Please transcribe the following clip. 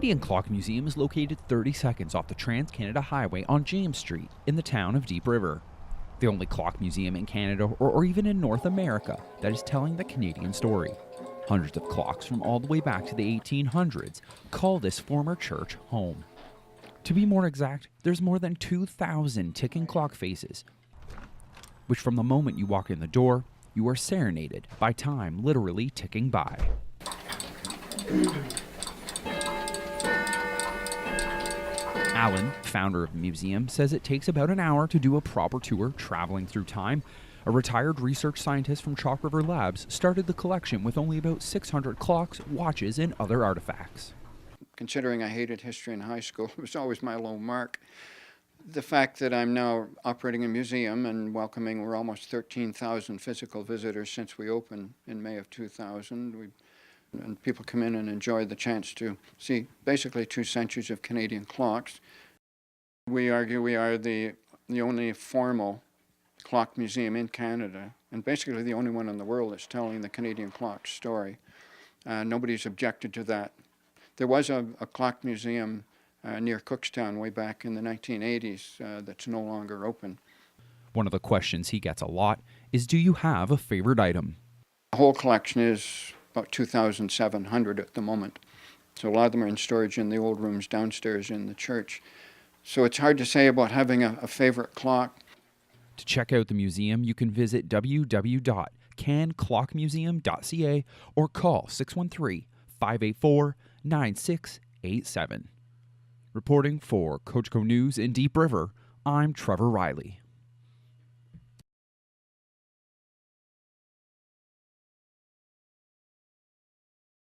Canadian Clock Museum is located 30 seconds off the Trans-Canada Highway on James Street in the town of Deep River. The only clock museum in Canada or even in North America that is telling the Canadian story. Hundreds of clocks from all the way back to the 1800s call this former church home. To be more exact, there's more than 2,000 ticking clock faces, which from the moment you walk in the door, you are serenaded by time literally ticking by. Alan, founder of the museum, says it takes about an hour to do a proper tour traveling through time. A retired research scientist from Chalk River Labs started the collection with only about 600 clocks, watches, and other artifacts. Considering I hated history in high school, it was always my low mark. The fact that I'm now operating a museum and welcoming, we're almost 13,000 physical visitors since we opened in May of 2000. And people come in and enjoy the chance to see basically 2 centuries of Canadian clocks. We argue we are the only formal clock museum in Canada, and basically the only one in the world that's telling the Canadian clock story. Nobody's objected to that. There was a clock museum near Cookstown way back in the 1980s that's no longer open. One of the questions he gets a lot is, do you have a favorite item? The whole collection is about 2,700 at the moment. So a lot of them are in storage in the old rooms downstairs in the church. So it's hard to say about having a favorite clock. To check out the museum, you can visit www.canclockmuseum.ca or call 613-584-9687. Reporting for Coachco News in Deep River, I'm Trevor Riley.